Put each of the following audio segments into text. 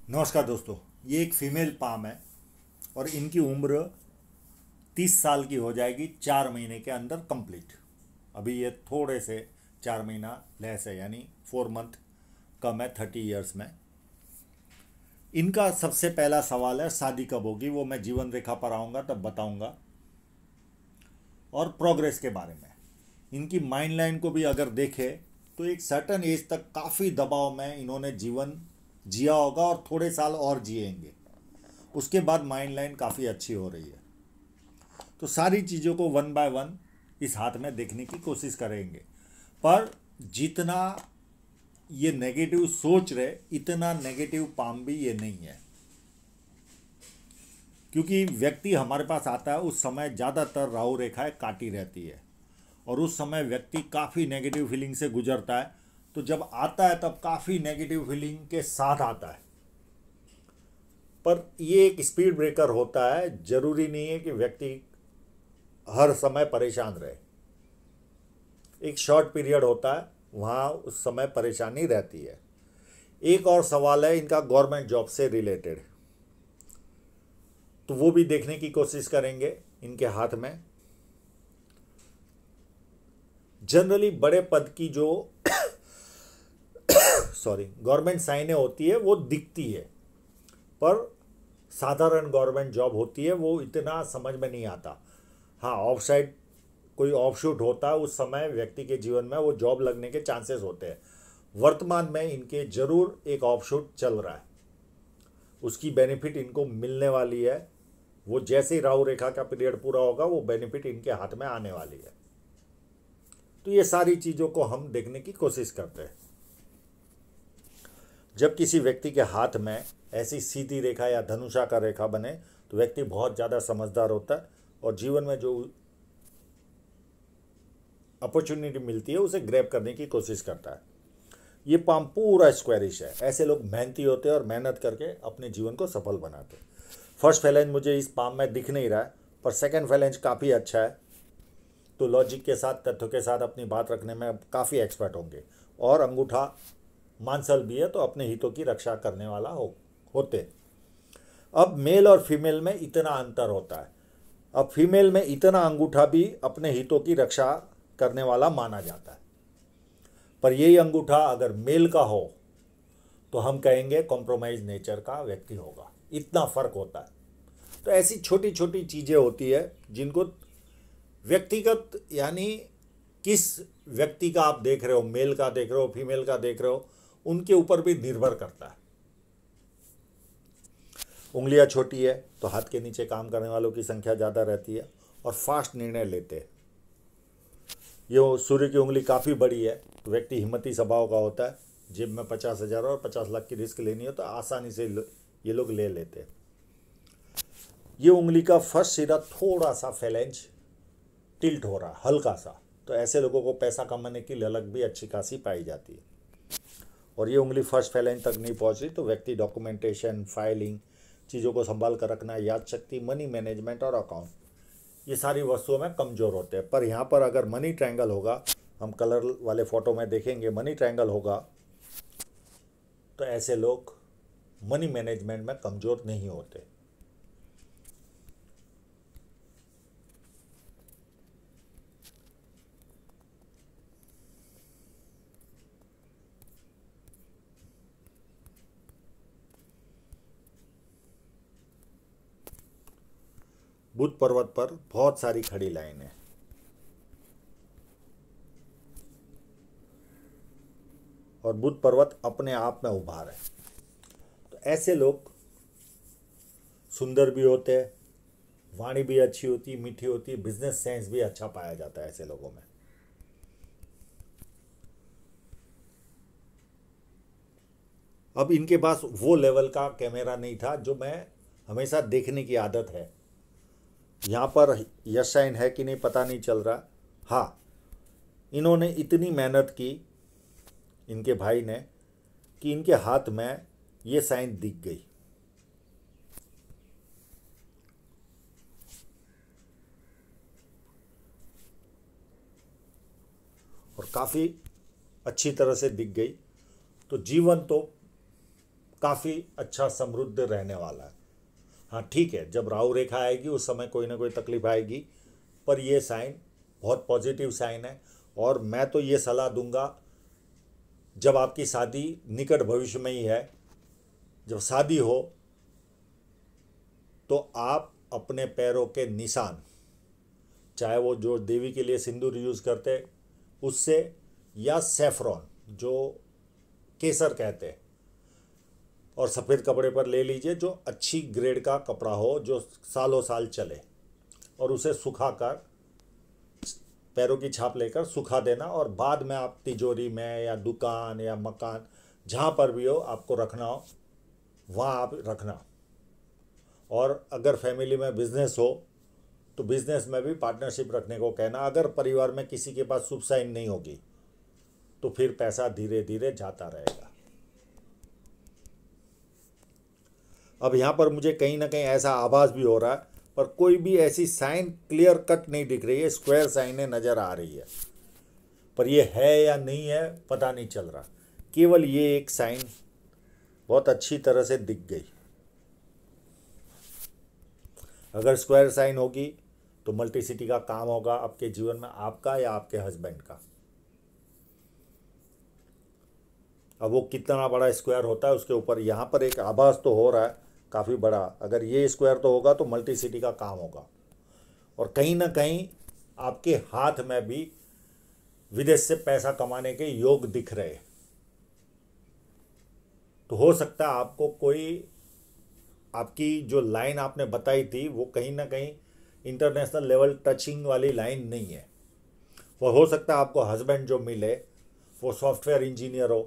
नमस्कार दोस्तों। ये एक फीमेल पाम है और इनकी उम्र 30 साल की हो जाएगी 4 महीने के अंदर कंप्लीट। अभी ये थोड़े से 4 महीना लेस है, यानी 4 मंथ कम है 30 ईयर्स में। इनका सबसे पहला सवाल है शादी कब होगी, वो मैं जीवन रेखा पर आऊँगा तब बताऊँगा। और प्रोग्रेस के बारे में, इनकी माइंड लाइन को भी अगर देखें तो एक सर्टन एज तक काफ़ी दबाव में इन्होंने जीवन जिया होगा और थोड़े साल और जिएंगे। उसके बाद माइंड लाइन काफ़ी अच्छी हो रही है। तो सारी चीज़ों को वन बाय वन इस हाथ में देखने की कोशिश करेंगे। पर जितना ये नेगेटिव सोच रहे, इतना नेगेटिव पाम भी ये नहीं है। क्योंकि व्यक्ति हमारे पास आता है उस समय ज़्यादातर राहु रेखाएं काटी रहती है और उस समय व्यक्ति काफ़ी नेगेटिव फीलिंग से गुजरता है। तो जब आता है तब काफ़ी नेगेटिव फीलिंग के साथ आता है। पर ये एक स्पीड ब्रेकर होता है, जरूरी नहीं है कि व्यक्ति हर समय परेशान रहे। एक शॉर्ट पीरियड होता है, वहाँ उस समय परेशानी रहती है। एक और सवाल है इनका गवर्नमेंट जॉब से रिलेटेड, तो वो भी देखने की कोशिश करेंगे। इनके हाथ में जनरली बड़े पद की जो गवर्नमेंट साइनें होती है वो दिखती है, पर साधारण गवर्नमेंट जॉब होती है वो इतना समझ में नहीं आता। हाँ, ऑफ साइड कोई ऑफ शूट होता है, उस समय व्यक्ति के जीवन में वो जॉब लगने के चांसेस होते हैं। वर्तमान में इनके जरूर एक ऑफ शूट चल रहा है, उसकी बेनिफिट इनको मिलने वाली है। वो जैसे ही राहु रेखा का पीरियड पूरा होगा वो बेनिफिट इनके हाथ में आने वाली है। तो ये सारी चीज़ों को हम देखने की कोशिश करते हैं। जब किसी व्यक्ति के हाथ में ऐसी सीधी रेखा या धनुषा का रेखा बने तो व्यक्ति बहुत ज़्यादा समझदार होता है और जीवन में जो अपॉर्चुनिटी मिलती है उसे ग्रैब करने की कोशिश करता है। ये पाम पूरा स्क्वायरिश है। ऐसे लोग मेहनती होते हैं और मेहनत करके अपने जीवन को सफल बनाते हैं। फर्स्ट फैलेंज मुझे इस पाम में दिख नहीं रहा है, पर सेकंड फैलेंज काफ़ी अच्छा है। तो लॉजिक के साथ, तथ्यों के साथ अपनी बात रखने में काफ़ी एक्सपर्ट होंगे। और अंगूठा मांसल भी है तो अपने हितों की रक्षा करने वाला होते। अब मेल और फीमेल में इतना अंतर होता है। अब फीमेल में इतना अंगूठा भी अपने हितों की रक्षा करने वाला माना जाता है, पर यही अंगूठा अगर मेल का हो तो हम कहेंगे कॉम्प्रोमाइज नेचर का व्यक्ति होगा। इतना फर्क होता है। तो ऐसी छोटी छोटी चीज़ें होती है जिनको व्यक्तिगत, यानी किस व्यक्ति का आप देख रहे हो, मेल का देख रहे हो, फीमेल का देख रहे हो, उनके ऊपर भी निर्भर करता है। उंगलियां छोटी है तो हाथ के नीचे काम करने वालों की संख्या ज़्यादा रहती है और फास्ट निर्णय लेते हैं। ये सूर्य की उंगली काफ़ी बड़ी है तो व्यक्ति हिम्मती स्वभाव का होता है। जेब में 50,000 और 50 लाख की रिस्क लेनी हो तो आसानी से ये लोग ले लेते हैं। ये उंगली का फर्स्ट सिरा थोड़ा सा फैलेंज टिल्ट हो रहा है, हल्का सा, तो ऐसे लोगों को पैसा कमाने की ललक भी अच्छी खासी पाई जाती है। और ये उंगली फर्स्ट फैलेंज तक नहीं पहुंच रही तो व्यक्ति डॉक्यूमेंटेशन, फाइलिंग, चीज़ों को संभाल कर रखना, याद शक्ति, मनी मैनेजमेंट और अकाउंट, ये सारी वस्तुओं में कमज़ोर होते हैं। पर यहाँ पर अगर मनी ट्रायंगल होगा, हम कलर वाले फ़ोटो में देखेंगे, मनी ट्रायंगल होगा तो ऐसे लोग मनी मैनेजमेंट में कमज़ोर नहीं होते। बुध पर्वत पर बहुत सारी खड़ी लाइन है और बुध पर्वत अपने आप में उभार है। तो ऐसे लोग सुंदर भी होते हैं, वाणी भी अच्छी होती, मीठी होती, बिजनेस सेंस भी अच्छा पाया जाता है ऐसे लोगों में। अब इनके पास वो लेवल का कैमरा नहीं था जो मैं हमेशा देखने की आदत है। यहाँ पर यश साइन है कि नहीं पता नहीं चल रहा। हाँ, इन्होंने इतनी मेहनत की, इनके भाई ने, कि इनके हाथ में ये साइन दिख गई। और काफ़ी अच्छी तरह से दिख गई। तो जीवन तो काफ़ी अच्छा समृद्ध रहने वाला है। हाँ ठीक है, जब राहु रेखा आएगी उस समय कोई ना कोई तकलीफ आएगी, पर ये साइन बहुत पॉजिटिव साइन है। और मैं तो ये सलाह दूंगा, जब आपकी शादी निकट भविष्य में ही है, जब शादी हो तो आप अपने पैरों के निशान, चाहे वो जो देवी के लिए सिंदूर यूज़ करते उससे, या सेफ्रॉन जो केसर कहते हैं, और सफ़ेद कपड़े पर ले लीजिए जो अच्छी ग्रेड का कपड़ा हो, जो सालों साल चले, और उसे सुखाकर पैरों की छाप लेकर सुखा देना। और बाद में आप तिजोरी में या दुकान या मकान जहाँ पर भी हो आपको रखना हो वहाँ आप रखना। और अगर फैमिली में बिजनेस हो तो बिजनेस में भी पार्टनरशिप रखने को कहना। अगर परिवार में किसी के पास शुभ साइन नहीं होगी तो फिर पैसा धीरे धीरे जाता रहेगा। अब यहाँ पर मुझे कहीं ना कहीं ऐसा आभास भी हो रहा है, पर कोई भी ऐसी साइन क्लियर कट नहीं दिख रही है, स्क्वायर साइनें नज़र आ रही है, पर ये है या नहीं है पता नहीं चल रहा। केवल ये एक साइन बहुत अच्छी तरह से दिख गई। अगर स्क्वायर साइन होगी तो मल्टीसिटी का काम होगा आपके जीवन में, आपका या आपके हस्बैंड का। अब वो कितना बड़ा स्क्वायर होता है उसके ऊपर, यहाँ पर एक आभास तो हो रहा है काफ़ी बड़ा। अगर ये स्क्वायर तो होगा तो मल्टीसिटी का काम होगा, और कहीं ना कहीं आपके हाथ में भी विदेश से पैसा कमाने के योग दिख रहे। तो हो सकता है आपको कोई, आपकी जो लाइन आपने बताई थी वो कहीं ना कहीं इंटरनेशनल लेवल टचिंग वाली लाइन नहीं है। वो हो सकता है आपको हस्बैंड जो मिले वो सॉफ्टवेयर इंजीनियर हो,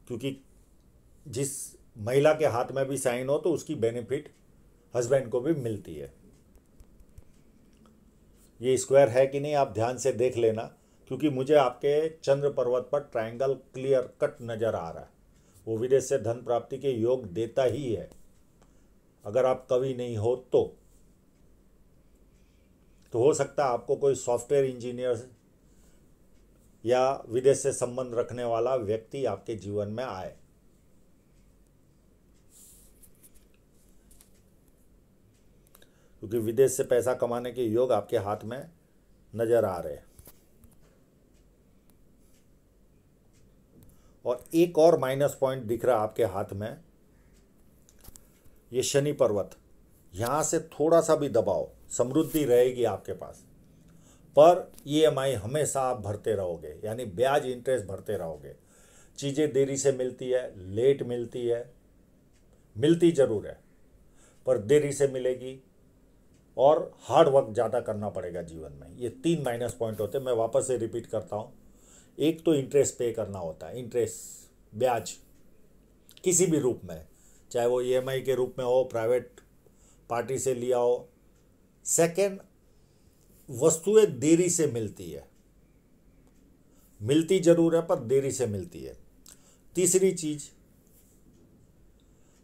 क्योंकि जिस महिला के हाथ में भी साइन हो तो उसकी बेनिफिट हस्बैंड को भी मिलती है। ये स्क्वायर है कि नहीं आप ध्यान से देख लेना, क्योंकि मुझे आपके चंद्र पर्वत पर ट्रायंगल क्लियर कट नज़र आ रहा है। वो विदेश से धन प्राप्ति के योग देता ही है, अगर आप कवि नहीं हो तो हो सकता है आपको कोई सॉफ्टवेयर इंजीनियर या विदेश से संबंध रखने वाला व्यक्ति आपके जीवन में आए। क्योंकि विदेश से पैसा कमाने के योग आपके हाथ में नजर आ रहे हैं। और एक और माइनस पॉइंट दिख रहा है आपके हाथ में, ये शनि पर्वत। यहाँ से थोड़ा सा भी दबाओ, समृद्धि रहेगी आपके पास, पर ईएमआई हमेशा आप भरते रहोगे, यानी ब्याज इंटरेस्ट भरते रहोगे। चीज़ें देरी से मिलती है, लेट मिलती है, मिलती ज़रूर है पर देरी से मिलेगी, और हार्ड वर्क ज़्यादा करना पड़ेगा जीवन में। ये 3 माइनस पॉइंट होते हैं। मैं वापस से रिपीट करता हूँ, एक तो इंटरेस्ट पे करना होता है, इंटरेस्ट ब्याज किसी भी रूप में, चाहे वो ईएमआई के रूप में हो, प्राइवेट पार्टी से लिया हो। सेकंड, वस्तुएं देरी से मिलती है, मिलती जरूर है पर देरी से मिलती है। तीसरी चीज,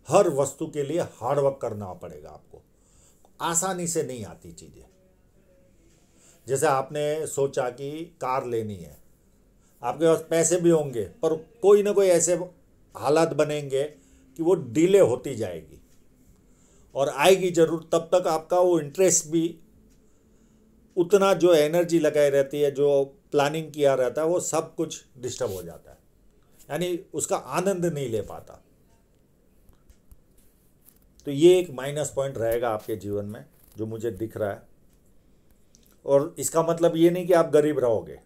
हर वस्तु के लिए हार्ड वर्क करना पड़ेगा आपको, आसानी से नहीं आती चीजें। जैसे आपने सोचा कि कार लेनी है, आपके पास पैसे भी होंगे पर कोई ना कोई ऐसे हालात बनेंगे कि वो डिले होती जाएगी, और आएगी जरूर, तब तक आपका वो इंटरेस्ट भी उतना, जो एनर्जी लगाई रहती है, जो प्लानिंग किया रहता है, वो सब कुछ डिस्टर्ब हो जाता है, यानी उसका आनंद नहीं ले पाता। तो ये एक माइनस पॉइंट रहेगा आपके जीवन में जो मुझे दिख रहा है। और इसका मतलब ये नहीं कि आप गरीब रहोगे,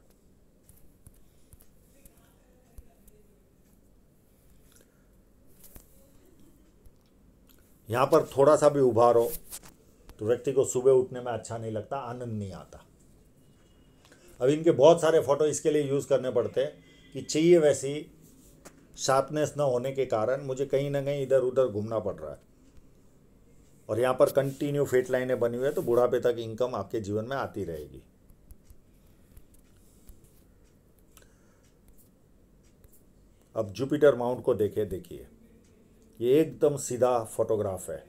यहाँ पर थोड़ा सा भी उभार हो तो व्यक्ति को सुबह उठने में अच्छा नहीं लगता, आनंद नहीं आता। अब इनके बहुत सारे फोटो इसके लिए यूज़ करने पड़ते हैं कि चाहिए वैसी शार्पनेस न होने के कारण मुझे कहीं ना कहीं इधर उधर घूमना पड़ रहा है। और यहाँ पर कंटिन्यू फेट लाइनें बनी हुई है, तो बुढ़ापे तक इनकम आपके जीवन में आती रहेगी। अब जुपिटर माउंट को देखिए, ये एकदम सीधा फोटोग्राफ है,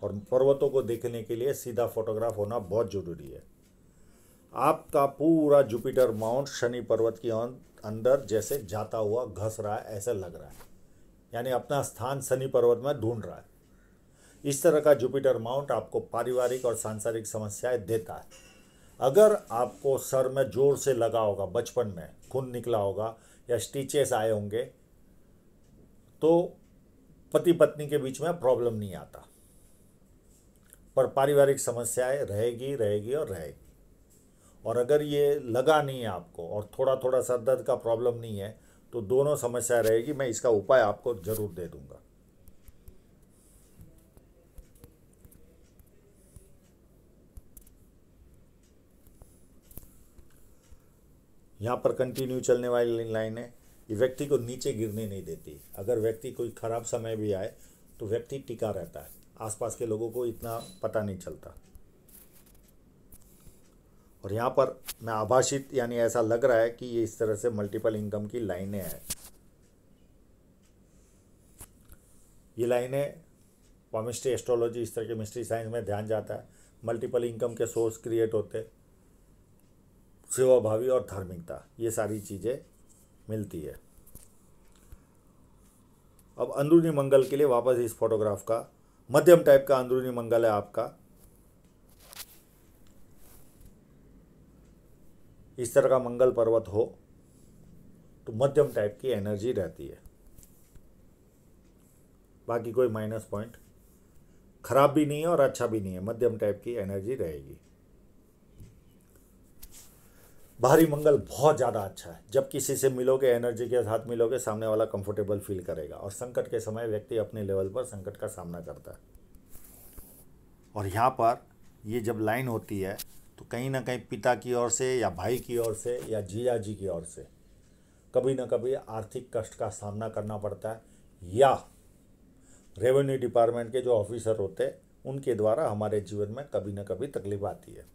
और पर्वतों को देखने के लिए सीधा फोटोग्राफ होना बहुत ज़रूरी है। आपका पूरा जुपिटर माउंट शनि पर्वत के अंदर जैसे जाता हुआ घस रहा है, ऐसा लग रहा है। यानी अपना स्थान शनि पर्वत में ढूंढ रहा है। इस तरह का जुपिटर माउंट आपको पारिवारिक और सांसारिक समस्याएं देता है। अगर आपको सर में जोर से लगा होगा, बचपन में खून निकला होगा या स्टिचेस आए होंगे, तो पति पत्नी के बीच में प्रॉब्लम नहीं आता, पर पारिवारिक समस्याएं रहेगी रहेगी और रहेगी। और अगर ये लगा नहीं है आपको और थोड़ा थोड़ा सर दर्द का प्रॉब्लम नहीं है, तो दोनों समस्या रहेगी। मैं इसका उपाय आपको जरूर दे दूंगा। यहाँ पर कंटिन्यू चलने वाली लाइन है, ये व्यक्ति को नीचे गिरने नहीं देती। अगर व्यक्ति कोई खराब समय भी आए तो व्यक्ति टिका रहता है, आसपास के लोगों को इतना पता नहीं चलता। और यहाँ पर मैं आभाषित यानी ऐसा लग रहा है कि ये इस तरह से मल्टीपल इनकम की लाइनें हैं। ये लाइनें पामिस्ट्री, एस्ट्रोलॉजी, इस तरह के मिस्ट्री साइंस में ध्यान जाता है। मल्टीपल इनकम के सोर्स क्रिएट होते, सेवा भावी और धार्मिकता, ये सारी चीज़ें मिलती है। अब अंदरूनी मंगल के लिए वापस इस फोटोग्राफ का मध्यम टाइप का अंदरूनी मंगल है आपका। इस तरह का मंगल पर्वत हो तो मध्यम टाइप की एनर्जी रहती है, बाकी कोई माइनस पॉइंट खराब भी नहीं है और अच्छा भी नहीं है, मध्यम टाइप की एनर्जी रहेगी। बाहरी मंगल बहुत ज़्यादा अच्छा है। जब किसी से मिलोगे, एनर्जी के साथ मिलोगे, सामने वाला कंफर्टेबल फील करेगा। और संकट के समय व्यक्ति अपने लेवल पर संकट का सामना करता है। और यहाँ पर ये जब लाइन होती है तो कहीं ना कहीं पिता की ओर से या भाई की ओर से या जीजा जी की ओर से कभी ना कभी आर्थिक कष्ट का सामना करना पड़ता है, या रेवेन्यू डिपार्टमेंट के जो ऑफिसर होते हैं उनके द्वारा हमारे जीवन में कभी ना कभी तकलीफ आती है।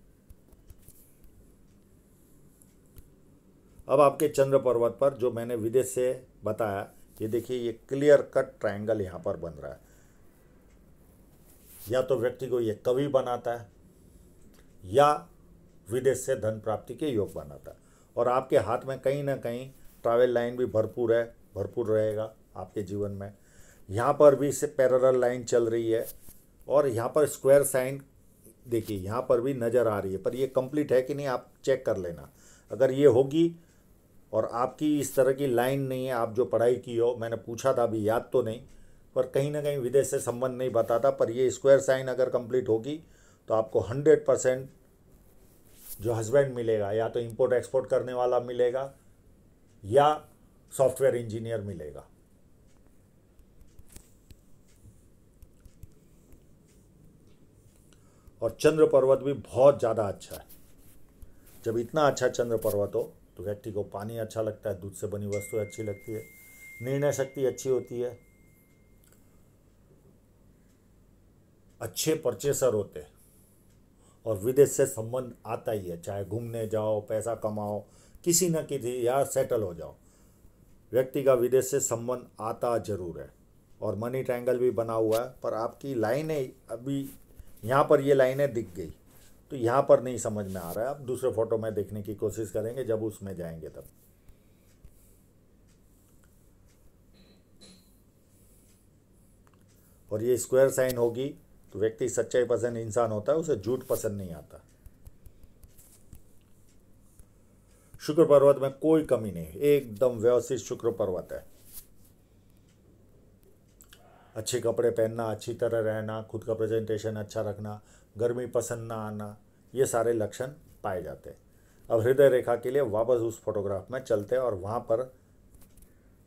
अब आपके चंद्र पर्वत पर जो मैंने विदेश से बताया, ये देखिए, ये क्लियर कट ट्रायंगल यहाँ पर बन रहा है। या तो व्यक्ति को ये कवि बनाता है या विदेश से धन प्राप्ति के योग बनाता है। और आपके हाथ में कहीं ना कहीं ट्रैवल लाइन भी भरपूर है, भरपूर रहेगा आपके जीवन में। यहाँ पर भी इससे पैरेलल लाइन चल रही है और यहाँ पर स्क्वायर साइन देखिए यहाँ पर भी नज़र आ रही है, पर ये कंप्लीट है कि नहीं आप चेक कर लेना। अगर ये होगी और आपकी इस तरह की लाइन नहीं है, आप जो पढ़ाई की हो, मैंने पूछा था अभी याद तो नहीं, पर कहीं ना कहीं विदेश से संबंध नहीं बताता, पर ये स्क्वायर साइन अगर कंप्लीट होगी तो आपको 100% जो हस्बैंड मिलेगा, या तो इंपोर्ट एक्सपोर्ट करने वाला मिलेगा या सॉफ्टवेयर इंजीनियर मिलेगा। और चंद्र पर्वत भी बहुत ज़्यादा अच्छा है। जब इतना अच्छा चंद्र पर्वत हो तो व्यक्ति को पानी अच्छा लगता है, दूध से बनी वस्तु अच्छी लगती है, निर्णय शक्ति अच्छी होती है, अच्छे परचेसर होते हैं और विदेश से संबंध आता ही है। चाहे घूमने जाओ, पैसा कमाओ, किसी न किसी या सेटल हो जाओ, व्यक्ति का विदेश से संबंध आता जरूर है। और मनी ट्रायंगल भी बना हुआ है, पर आपकी लाइनें अभी यहाँ पर ये लाइनें दिख गई तो यहाँ पर नहीं समझ में आ रहा है। आप दूसरे फोटो में देखने की कोशिश करेंगे, जब उसमें जाएंगे तब। और ये स्क्वायर साइन होगी तो व्यक्ति सच्चाई पसंद इंसान होता है, उसे झूठ पसंद नहीं आता। शुक्र पर्वत में कोई कमी नहीं, एकदम व्यवस्थित शुक्र पर्वत है। अच्छे कपड़े पहनना, अच्छी तरह रहना, खुद का प्रेजेंटेशन अच्छा रखना, गर्मी पसंद ना आना, ये सारे लक्षण पाए जाते हैं। अब हृदय रेखा के लिए वापस उस फोटोग्राफ में चलते हैं और वहाँ पर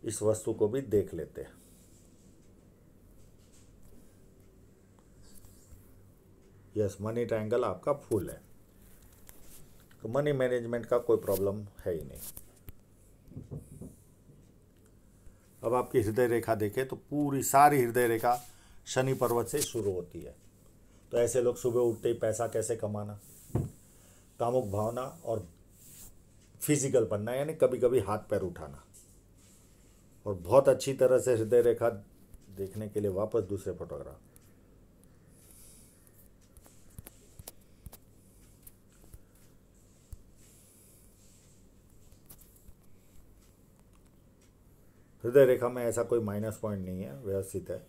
इस वस्तु को भी देख लेते हैं। यस, मनी ट्रायंगल आपका फुल है, तो मनी मैनेजमेंट का कोई प्रॉब्लम है ही नहीं। अब आपकी हृदय रेखा देखें तो पूरी सारी हृदय रेखा शनि पर्वत से शुरू होती है। तो ऐसे लोग सुबह उठते ही पैसा कैसे कमाना, कामुक भावना और फिजिकल बनना, यानी कभी कभी हाथ पैर उठाना। और बहुत अच्छी तरह से हृदय रेखा देखने के लिए वापस दूसरे फोटोग्राफ। हृदय रेखा में ऐसा कोई माइनस पॉइंट नहीं है, व्यवस्थित है।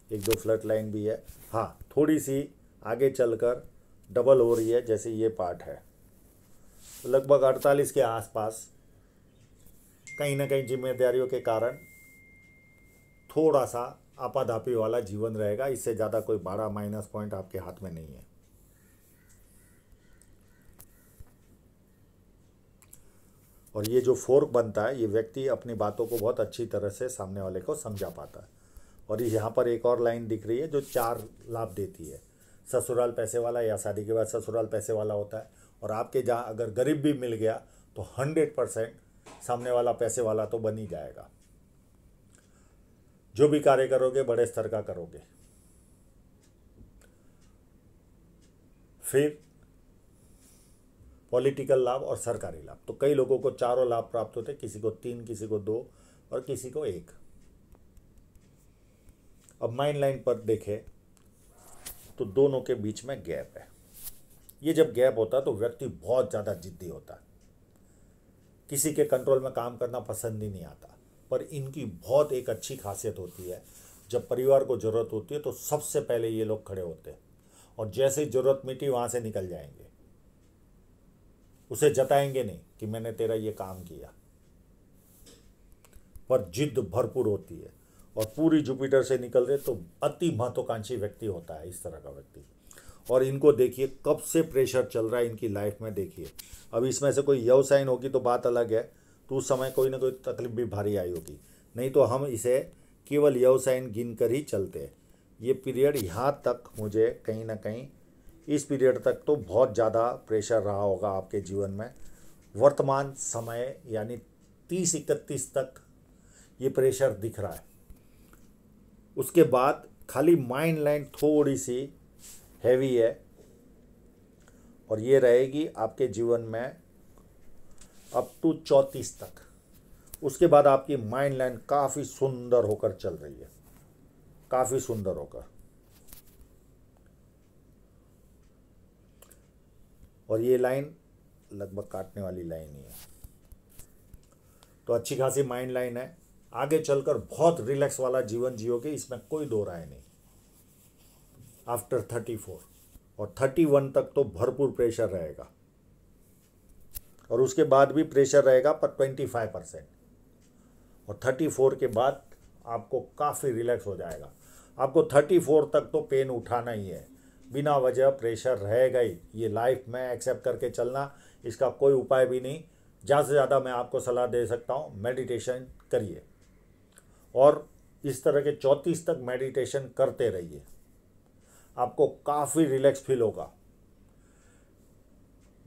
एक दो फ्लड लाइन भी है, हाँ थोड़ी सी आगे चलकर डबल हो रही है, जैसे ये पार्ट है। लगभग 48 के आसपास कहीं ना कहीं जिम्मेदारियों के कारण थोड़ा सा आपाधापी वाला जीवन रहेगा। इससे ज़्यादा कोई बड़ा माइनस पॉइंट आपके हाथ में नहीं है। और ये जो फोर्क बनता है, ये व्यक्ति अपनी बातों को बहुत अच्छी तरह से सामने वाले को समझा पाता है। और यहाँ पर एक और लाइन दिख रही है जो 4 लाभ देती है। ससुराल पैसे वाला या शादी के बाद ससुराल पैसे वाला होता है। और आपके जहाँ अगर गरीब भी मिल गया तो 100% सामने वाला पैसे वाला तो बन ही जाएगा। जो भी कार्य करोगे बड़े स्तर का करोगे। फिर पॉलिटिकल लाभ और सरकारी लाभ, तो कई लोगों को चारों लाभ प्राप्त होते, किसी को 3, किसी को 2 और किसी को 1। अब माइंड लाइन पर देखें तो दोनों के बीच में गैप है। ये जब गैप होता है तो व्यक्ति बहुत ज़्यादा जिद्दी होता है, किसी के कंट्रोल में काम करना पसंद ही नहीं आता। पर इनकी बहुत एक अच्छी खासियत होती है, जब परिवार को ज़रूरत होती है तो सबसे पहले ये लोग खड़े होते हैं और जैसे ही ज़रूरत मिटी वहाँ से निकल जाएंगे। उसे जताएंगे नहीं कि मैंने तेरा ये काम किया, पर जिद भरपूर होती है। और पूरी जुपिटर से निकल रहे तो अति महत्वाकांक्षी व्यक्ति होता है इस तरह का व्यक्ति। और इनको देखिए कब से प्रेशर चल रहा है इनकी लाइफ में, देखिए। अब इसमें से कोई यव साइन होगी तो बात अलग है, तो उस समय कोई ना कोई तकलीफ भी भारी आई होगी, नहीं तो हम इसे केवल यव साइन गिन कर ही चलते हैं। ये पीरियड यहाँ तक मुझे कहीं ना कहीं, इस पीरियड तक तो बहुत ज़्यादा प्रेशर रहा होगा आपके जीवन में। वर्तमान समय यानी 30-31 तक ये प्रेशर दिख रहा है। उसके बाद खाली माइंड लाइन थोड़ी सी हैवी है और ये रहेगी आपके जीवन में अप टू 34 तक। उसके बाद आपकी माइंड लाइन काफ़ी सुंदर होकर चल रही है, काफ़ी सुंदर होकर। और ये लाइन लगभग काटने वाली लाइन ही है, तो अच्छी खासी माइंड लाइन है। आगे चलकर बहुत रिलैक्स वाला जीवन जियोगे, इसमें कोई दो राय नहीं। आफ्टर 34 और 31 तक तो भरपूर प्रेशर रहेगा, और उसके बाद भी प्रेशर रहेगा पर 25%। और 34 के बाद आपको काफ़ी रिलैक्स हो जाएगा। आपको 34 तक तो पेन उठाना ही है, बिना वजह प्रेशर रहेगा ही। ये लाइफ में एक्सेप्ट करके चलना, इसका कोई उपाय भी नहीं। ज़्यादा से ज़्यादा मैं आपको सलाह दे सकता हूँ, मेडिटेशन करिए और इस तरह के 34 तक मेडिटेशन करते रहिए, आपको काफ़ी रिलैक्स फील होगा।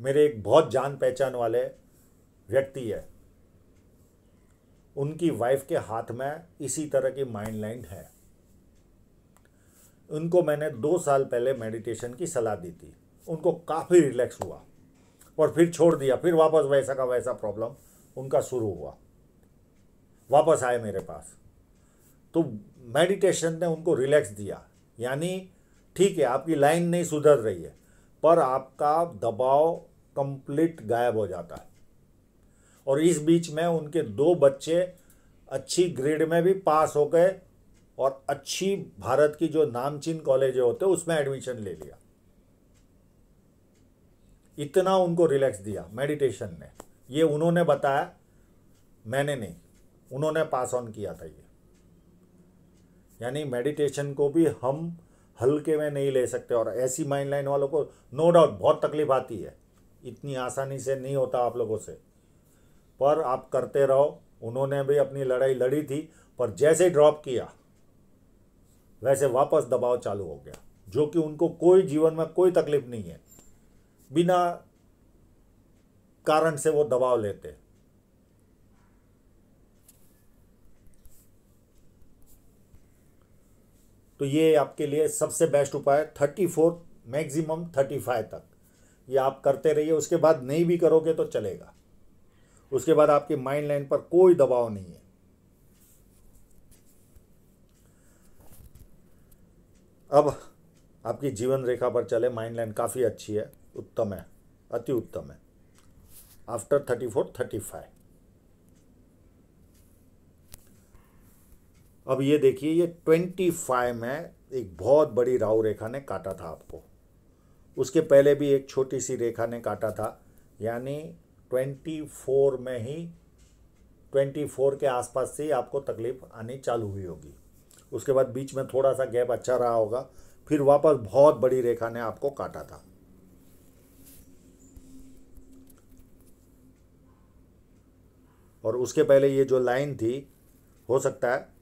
मेरे एक बहुत जान पहचान वाले व्यक्ति है, उनकी वाइफ के हाथ में इसी तरह की माइंड लाइन है। उनको मैंने 2 साल पहले मेडिटेशन की सलाह दी थी, उनको काफ़ी रिलैक्स हुआ और फिर छोड़ दिया। फिर वापस वैसा का वैसा प्रॉब्लम उनका शुरू हुआ, वापस आए मेरे पास। तो मेडिटेशन ने उनको रिलैक्स दिया। यानी ठीक है, आपकी लाइन नहीं सुधर रही है, पर आपका दबाव कंप्लीट गायब हो जाता है। और इस बीच में उनके 2 बच्चे अच्छी ग्रेड में भी पास हो गए और अच्छी भारत की जो नामचीन कॉलेज होते उसमें एडमिशन ले लिया। इतना उनको रिलैक्स दिया मेडिटेशन ने। ये उन्होंने बताया, मैंने नहीं, उन्होंने पास ऑन किया था ये। यानी मेडिटेशन को भी हम हल्के में नहीं ले सकते। और ऐसी माइंड लाइन वालों को नो डाउट बहुत तकलीफ आती है, इतनी आसानी से नहीं होता आप लोगों से, पर आप करते रहो। उन्होंने भी अपनी लड़ाई लड़ी थी, पर जैसे ड्रॉप किया वैसे वापस दबाव चालू हो गया, जो कि उनको कोई जीवन में कोई तकलीफ नहीं है, बिना कारण से वो दबाव लेते। तो ये आपके लिए सबसे बेस्ट उपाय 34 मैक्सिमम 35 तक ये आप करते रहिए। उसके बाद नहीं भी करोगे तो चलेगा। उसके बाद आपकी माइंड लाइन पर कोई दबाव नहीं है। अब आपकी जीवन रेखा पर चले, माइंड लाइन काफ़ी अच्छी है, उत्तम है, अति उत्तम है। आफ्टर 34, 35 अब ये देखिए, ये 25 में एक बहुत बड़ी राहु रेखा ने काटा था आपको। उसके पहले भी एक छोटी सी रेखा ने काटा था, यानी 24 में ही 24 के आसपास से ही आपको तकलीफ आनी चालू हुई होगी। उसके बाद बीच में थोड़ा सा गैप अच्छा रहा होगा, फिर वापस बहुत बड़ी रेखा ने आपको काटा था। और उसके पहले ये जो लाइन थी, हो सकता है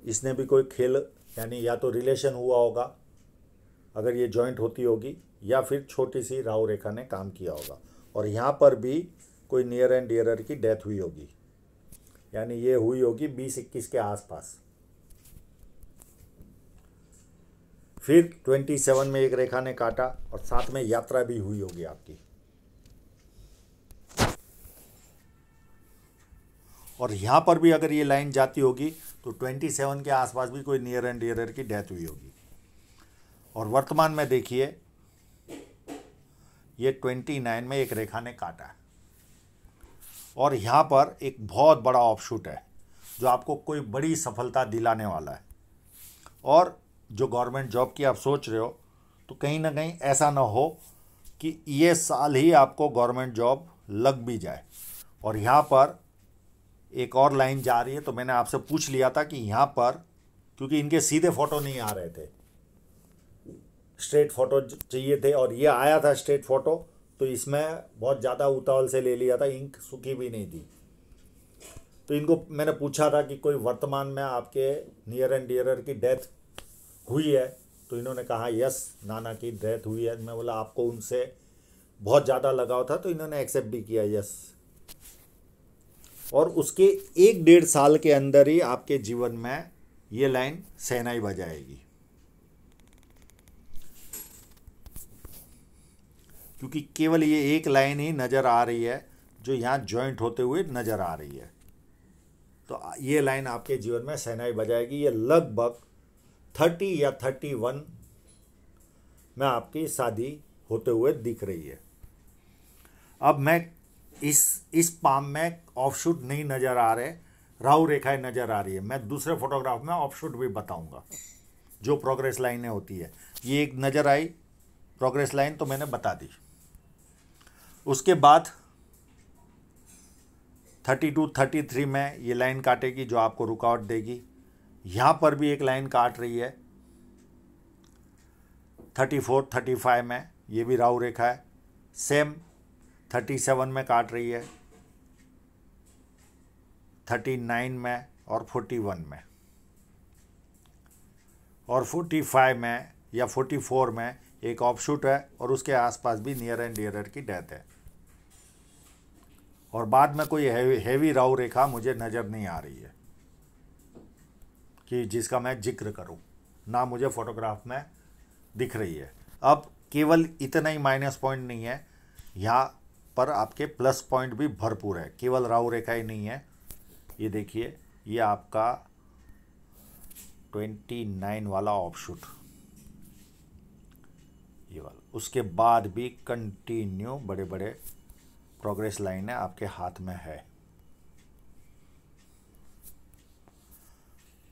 इसने भी कोई खेल, यानी या तो रिलेशन हुआ होगा अगर ये जॉइंट होती होगी, या फिर छोटी सी राहु रेखा ने काम किया होगा। और यहाँ पर भी कोई नियर एंड डियरर की डेथ हुई होगी, यानी ये हुई होगी 20-21 के आसपास। फिर 27 में एक रेखा ने काटा और साथ में यात्रा भी हुई होगी आपकी। और यहाँ पर भी अगर ये लाइन जाती होगी तो 27 के आसपास भी कोई नियर एंड डियरर की डेथ हुई होगी। और वर्तमान में देखिए, ये 29 में एक रेखा ने काटा है और यहाँ पर एक बहुत बड़ा ऑफशूट है जो आपको कोई बड़ी सफलता दिलाने वाला है। और जो गवर्नमेंट जॉब की आप सोच रहे हो, तो कहीं ना कहीं ऐसा ना हो कि ये साल ही आपको गवर्नमेंट जॉब लग भी जाए। और यहाँ पर एक और लाइन जा रही है, तो मैंने आपसे पूछ लिया था कि यहाँ पर, क्योंकि इनके सीधे फ़ोटो नहीं आ रहे थे, स्ट्रेट फ़ोटो चाहिए थे, और ये आया था स्ट्रेट फ़ोटो, तो इसमें बहुत ज़्यादा उतावल से ले लिया था, इंक सूखी भी नहीं थी। तो इनको मैंने पूछा था कि कोई वर्तमान में आपके नियर एंड डियरर की डेथ हुई है, तो इन्होंने कहा यस, नाना की डेथ हुई है। मैं बोला आपको उनसे बहुत ज़्यादा लगाव था, तो इन्होंने एक्सेप्ट भी किया यस। और उसके 1-1.5 साल के अंदर ही आपके जीवन में ये लाइन शहनाई बजाएगी, क्योंकि केवल ये एक लाइन ही नज़र आ रही है जो यहाँ जॉइंट होते हुए नज़र आ रही है। तो ये लाइन आपके जीवन में शहनाई बजाएगी। ये लगभग 30 या 31 में आपकी शादी होते हुए दिख रही है। अब मैं इस पाम में ऑफशूट नहीं नज़र आ रहे, राहु रेखाएं नज़र आ रही है। मैं दूसरे फोटोग्राफ में ऑफशूट भी बताऊंगा, जो प्रोग्रेस लाइनें होती है। ये एक नज़र आई प्रोग्रेस लाइन, तो मैंने बता दी। उसके बाद 32-33 में ये लाइन काटेगी जो आपको रुकावट देगी। यहाँ पर भी एक लाइन काट रही है 34-35 में, ये भी राहु रेखा है। सेम 37 में काट रही है, 39 में और 41 में, और 45 में या 44 में एक ऑफशूट है, और उसके आसपास भी नियर एंड डियरर की डेथ है। और बाद में कोई हैवी राहु रेखा मुझे नज़र नहीं आ रही है कि जिसका मैं जिक्र करूं, ना मुझे फोटोग्राफ में दिख रही है। अब केवल इतना ही माइनस पॉइंट नहीं है, यहाँ पर आपके प्लस पॉइंट भी भरपूर है, केवल राहु रेखा ही नहीं है। ये देखिए, ये आपका 29 वाला ऑफशूट, ये वाला। उसके बाद भी कंटिन्यू बड़े बड़े प्रोग्रेस लाइनें आपके हाथ में है।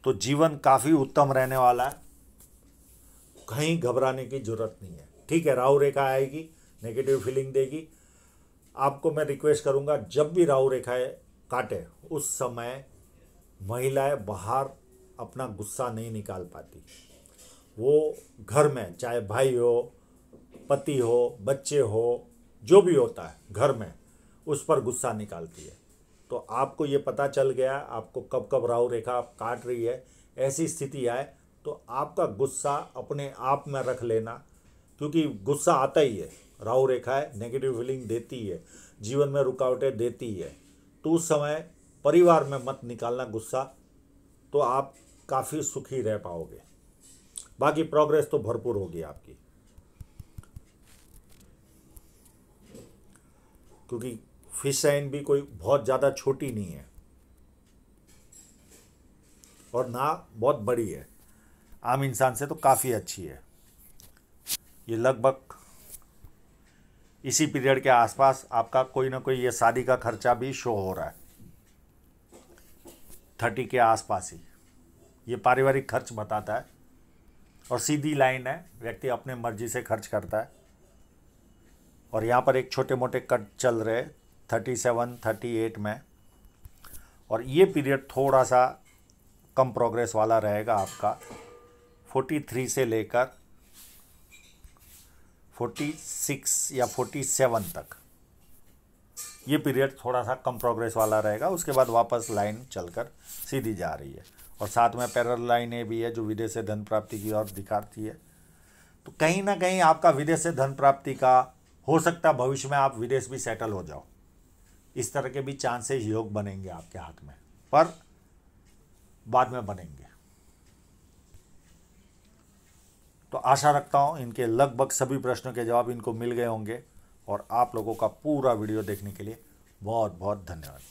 तो जीवन काफ़ी उत्तम रहने वाला है, कहीं घबराने की जरूरत नहीं है। ठीक है, राहु रेखा आएगी, नेगेटिव फीलिंग देगी। आपको मैं रिक्वेस्ट करूंगा, जब भी राहु रेखाएं काटे उस समय महिलाएं बाहर अपना गुस्सा नहीं निकाल पाती। वो घर में, चाहे भाई हो, पति हो, बच्चे हो, जो भी होता है घर में, उस पर गुस्सा निकालती है। तो आपको ये पता चल गया आपको कब कब राहु रेखा काट रही है। ऐसी स्थिति आए तो आपका गुस्सा अपने आप में रख लेना, क्योंकि गुस्सा आता ही है। राहु रेखा है, नेगेटिव फीलिंग देती है, जीवन में रुकावटें देती है। तो उस समय परिवार में मत निकालना गुस्सा, तो आप काफ़ी सुखी रह पाओगे। बाकी प्रोग्रेस तो भरपूर होगी आपकी, क्योंकि फिश साइन भी कोई बहुत ज़्यादा छोटी नहीं है और ना बहुत बड़ी है, आम इंसान से तो काफ़ी अच्छी है। ये लगभग इसी पीरियड के आसपास आपका कोई ना कोई ये शादी का खर्चा भी शो हो रहा है, 30 के आसपास ही। ये पारिवारिक खर्च बताता है और सीधी लाइन है, व्यक्ति अपने मर्जी से खर्च करता है। और यहाँ पर एक छोटे मोटे कट चल रहे 37, 38 में, और ये पीरियड थोड़ा सा कम प्रोग्रेस वाला रहेगा आपका 43 से लेकर 46 या 47 तक। ये पीरियड थोड़ा सा कम प्रोग्रेस वाला रहेगा, उसके बाद वापस लाइन चलकर सीधी जा रही है। और साथ में पैरेलल लाइनें भी है जो विदेश से धन प्राप्ति की ओर दिखाती है। तो कहीं ना कहीं आपका विदेश से धन प्राप्ति का हो सकता है, भविष्य में आप विदेश भी सेटल हो जाओ, इस तरह के भी चांसेस योग बनेंगे आपके हाथ में, पर बाद में बनेंगे। तो आशा रखता हूँ इनके लगभग सभी प्रश्नों के जवाब इनको मिल गए होंगे, और आप लोगों का पूरा वीडियो देखने के लिए बहुत बहुत धन्यवाद।